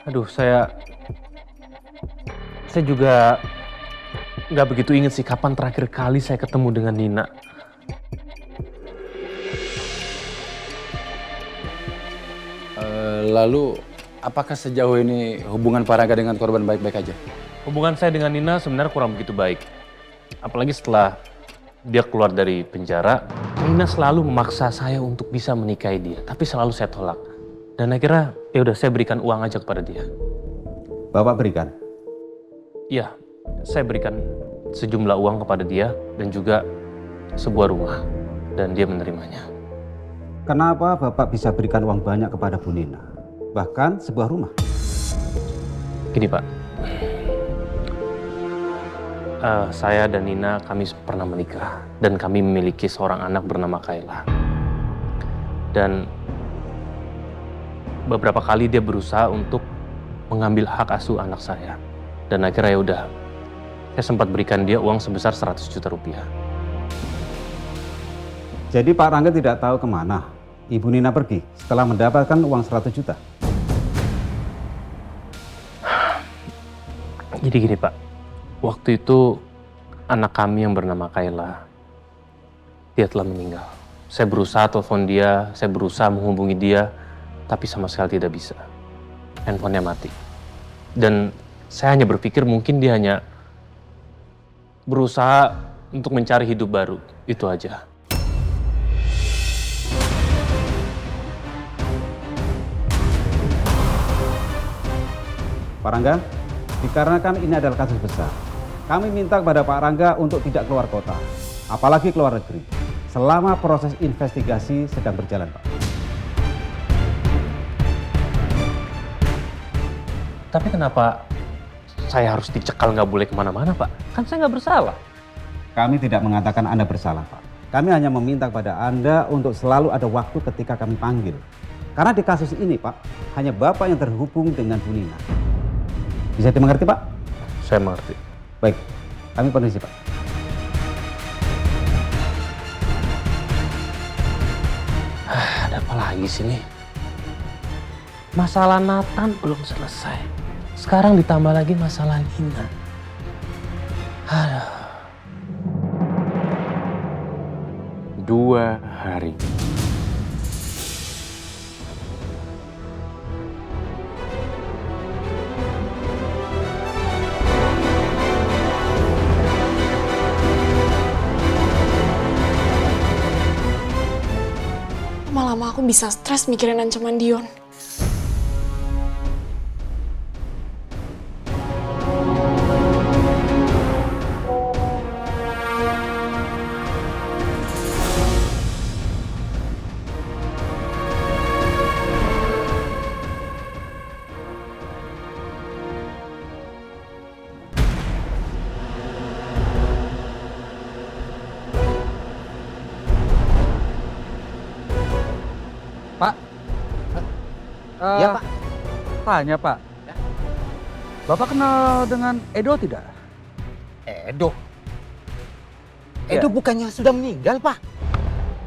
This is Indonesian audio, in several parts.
Aduh, saya juga nggak begitu inget sih kapan terakhir kali saya ketemu dengan Nina. Lalu, apakah sejauh ini hubungan Pak Rangga dengan korban baik-baik aja? Hubungan saya dengan Nina sebenarnya kurang begitu baik. Apalagi setelah dia keluar dari penjara, Nina selalu memaksa saya untuk bisa menikahi dia, tapi selalu saya tolak. Dan akhirnya ya udah saya berikan uang aja kepada dia. Bapak berikan. Iya, saya berikan sejumlah uang kepada dia dan juga sebuah rumah dan dia menerimanya. Kenapa Bapak bisa berikan uang banyak kepada Bu Nina? Bahkan sebuah rumah. Gini Pak, saya dan Nina kami pernah menikah dan kami memiliki seorang anak bernama Kayla. Dan beberapa kali dia berusaha untuk mengambil hak asuh anak saya. Dan akhirnya ya udah, saya sempat berikan dia uang sebesar 100 juta rupiah. Jadi Pak Rangga tidak tahu kemana Ibu Nina pergi setelah mendapatkan uang 100 juta. Jadi gini Pak, waktu itu anak kami yang bernama Kayla, dia telah meninggal. Saya berusaha telepon dia, saya berusaha menghubungi dia, tapi sama sekali tidak bisa. Handphonenya mati. Dan saya hanya berpikir mungkin dia hanya berusaha untuk mencari hidup baru, itu aja. Pak Rangga, dikarenakan ini adalah kasus besar, kami minta kepada Pak Rangga untuk tidak keluar kota, apalagi keluar negeri, selama proses investigasi sedang berjalan, Pak. Tapi kenapa saya harus dicekal nggak boleh kemana-mana Pak? Kan saya nggak bersalah. Kami tidak mengatakan Anda bersalah, Pak. Kami hanya meminta kepada Anda untuk selalu ada waktu ketika kami panggil. Karena di kasus ini, Pak, hanya Bapak yang terhubung dengan Bu Nina. Bisa dimengerti, Pak? Saya mengerti. Baik, kami permisi, Pak. Ada apa lagi sih nih? Masalah Nathan belum selesai. Sekarang ditambah lagi masalah Nina. Aduh. 2 hari. Lama-lama aku bisa stres mikirin ancaman Dion. Pak? Ya, Pak. Tanya, Pak. Bapak kenal dengan Edo tidak? Edo? Ya. Edo bukannya sudah meninggal, Pak?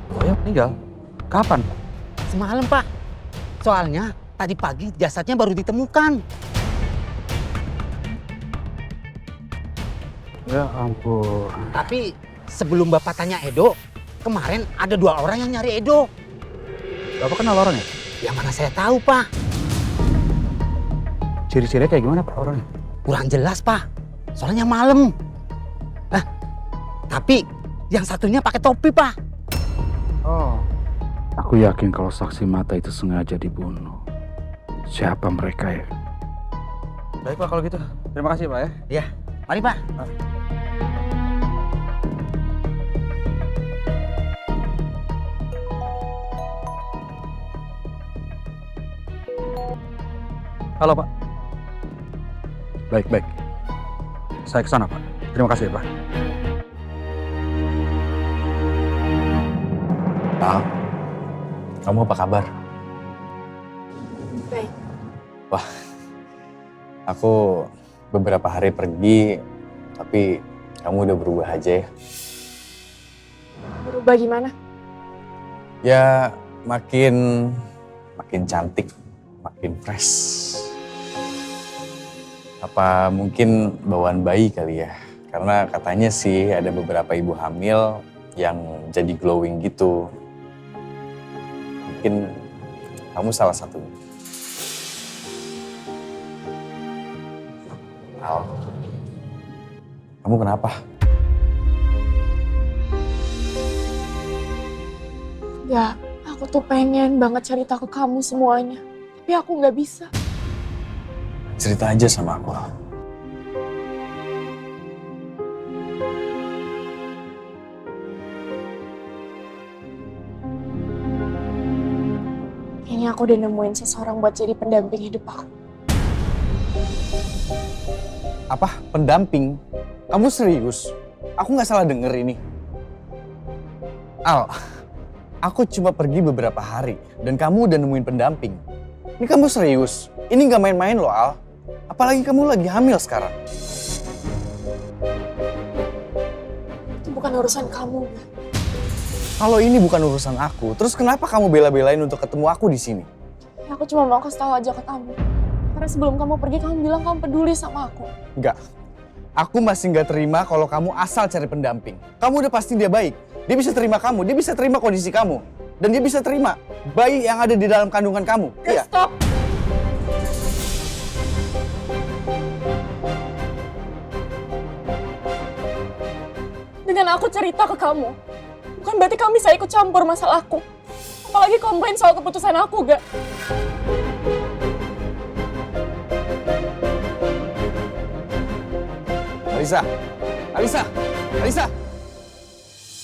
Oh ya, meninggal? Kapan, Pak? Semalam, Pak. Soalnya tadi pagi jasadnya baru ditemukan. Ya ampun. Tapi sebelum Bapak tanya Edo, kemarin ada 2 orang yang nyari Edo. Bapak kenal orangnya? Yang mana saya tahu, Pak. Ciri-cirinya kayak gimana, Pak, orangnya? Kurang jelas, Pak. Soalnya malam. Tapi yang satunya pakai topi, Pak. Oh. Aku yakin kalau saksi mata itu sengaja dibunuh. Siapa mereka ya? Baik, Pak, kalau gitu. Terima kasih, Pak, ya. Ya, mari, Pak. Halo, Pak. Baik. Saya ke sana, Pak. Terima kasih, Pak. Al, kamu apa kabar? Baik. Wah, aku beberapa hari pergi, tapi kamu udah berubah aja ya. Berubah gimana? Ya, makin cantik, makin fresh. Apa mungkin bawaan bayi kali ya? Karena katanya sih ada beberapa ibu hamil yang jadi glowing gitu. Mungkin kamu salah satunya. Al, kamu kenapa? Ya, aku tuh pengen banget cerita ke kamu semuanya. Tapi aku nggak bisa. Cerita aja sama aku, Al. Kayaknya aku udah nemuin seseorang buat jadi pendamping hidup aku. Apa? Pendamping? Kamu serius? Aku nggak salah denger ini. Al, aku cuma pergi beberapa hari dan kamu udah nemuin pendamping. Ini kamu serius? Ini nggak main-main loh, Al. Apalagi kamu lagi hamil sekarang. Itu bukan urusan kamu. Kalau ini bukan urusan aku, terus kenapa kamu bela-belain untuk ketemu aku di sini? Ya, aku cuma mau kasih tahu aja ke kamu. Karena sebelum kamu pergi, kamu bilang kamu peduli sama aku. Enggak. Aku masih nggak terima kalau kamu asal cari pendamping. Kamu udah pasti dia baik. Dia bisa terima kamu, dia bisa terima kondisi kamu. Dan dia bisa terima bayi yang ada di dalam kandungan kamu. Iya. Stop! Dengan aku cerita ke kamu, bukan berarti kamu bisa ikut campur masalahku. Apalagi komplain soal keputusan aku, gak? Alisa, Alisa, Alisa,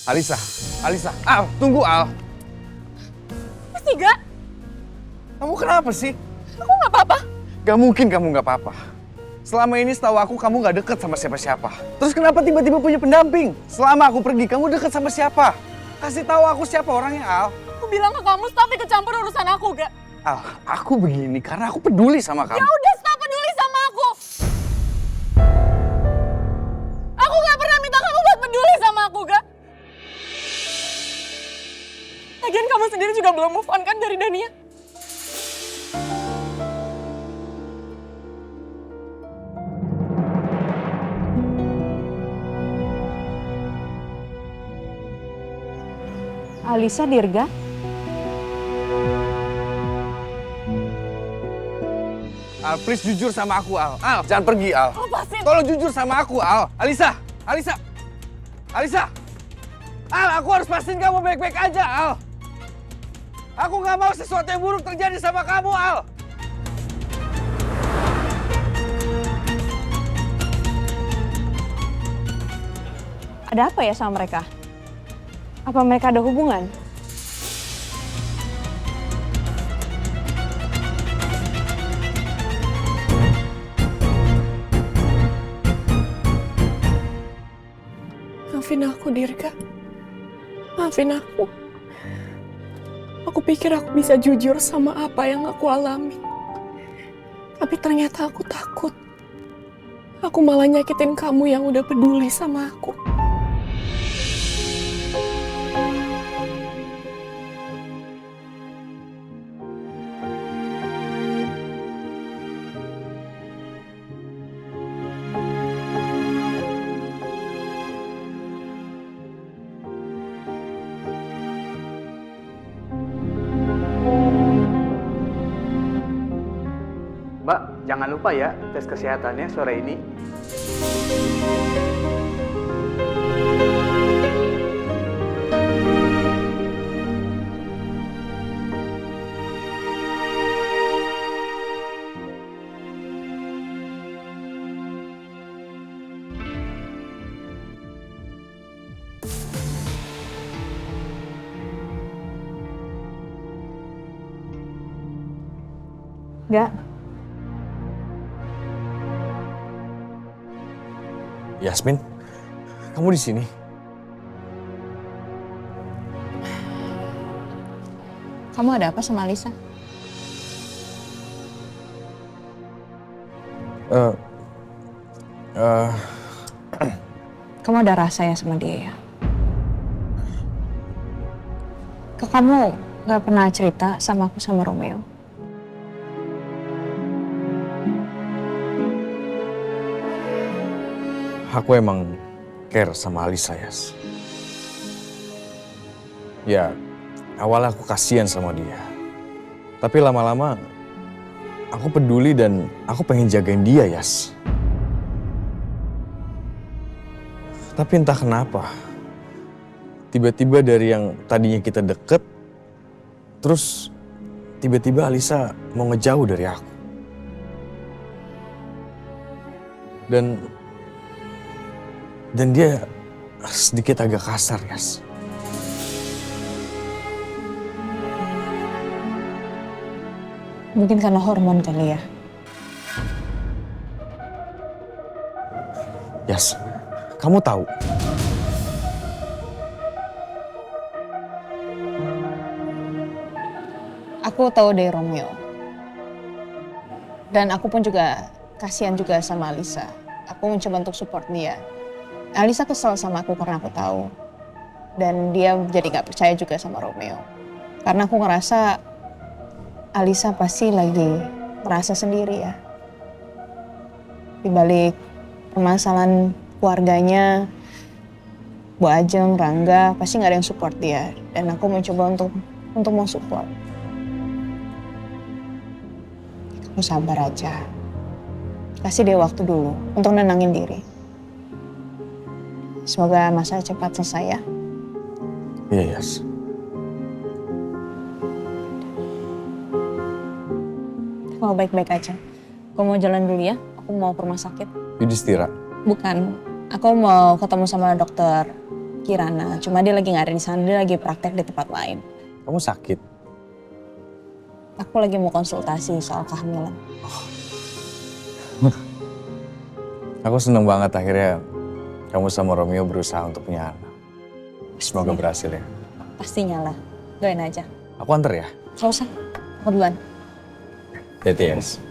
Alisa, Alisa. Al, tunggu Al. Pasti gak? Kamu kenapa sih? Aku gak apa-apa. Gak mungkin kamu gak apa-apa. Selama ini setahu aku kamu gak deket sama siapa-siapa. Terus kenapa tiba-tiba punya pendamping? Selama aku pergi kamu deket sama siapa? Kasih tahu aku siapa orangnya, Al. Aku bilang ke kamu stop ikut campur urusan aku, gak? Al, aku begini karena aku peduli sama kamu. Ya udah stop peduli sama aku. Aku gak pernah minta kamu buat peduli sama aku, gak? Lagian kamu sendiri juga belum move on kan dari Dania? Alisa Dirga? Al, please jujur sama aku, Al. Al, jangan pergi, Al. Lepasin! Tolong jujur sama aku, Al. Alisa, Alisa, Alisa. Al, aku harus pastiin kamu baik-baik aja, Al. Aku nggak mau sesuatu yang buruk terjadi sama kamu, Al. Ada apa ya sama mereka? Apa mereka ada hubungan? Maafin aku, Dirga. Maafin aku. Aku pikir aku bisa jujur sama apa yang aku alami. Tapi ternyata aku takut. Aku malah nyakitin kamu yang udah peduli sama aku. Mbak, jangan lupa ya tes kesehatannya sore ini. Enggak. Yasmin, kamu di sini? Kamu ada apa sama Alisa? Kamu ada rasa ya sama dia ya? Kok kamu gak pernah cerita sama aku sama Romeo? Aku emang care sama Alisa, Yas. Ya, awalnya aku kasihan sama dia. Tapi lama-lama aku peduli dan aku pengen jagain dia, Yas. Tapi entah kenapa, tiba-tiba dari yang tadinya kita deket, terus tiba-tiba Alisa mau ngejauh dari aku. Dan dia sedikit agak kasar, Yas. Mungkin karena hormon kali ya. Yas, kamu tahu? Aku tahu dari Romeo. Dan aku pun juga kasihan juga sama Alisa. Aku mencoba untuk support dia. Alisa kesel sama aku karena aku tahu. Dan dia jadi gak percaya juga sama Romeo. Karena aku ngerasa Alisa pasti lagi merasa sendiri ya. Di balik permasalahan keluarganya, Bu Ajeng, Rangga, pasti gak ada yang support dia. Dan aku mencoba untuk mau support. Kamu sabar aja. Kasih dia waktu dulu untuk nenangin diri. Semoga masa cepat selesai ya. Iya, Yas. Mau baik-baik aja. Aku mau jalan dulu ya. Aku mau ke rumah sakit. Yudhistira. Bukan. Aku mau ketemu sama dokter Kirana. Cuma dia lagi nggak ada di sana. Dia lagi praktek di tempat lain. Kamu sakit? Aku lagi mau konsultasi soal kehamilan. Aku seneng banget akhirnya kamu sama Romeo berusaha untuk punya anak. Semoga berhasil ya. Pastinya lah. Doain aja. Aku anter ya? Nggak usah. Aku duluan. Hati-hati, Yas.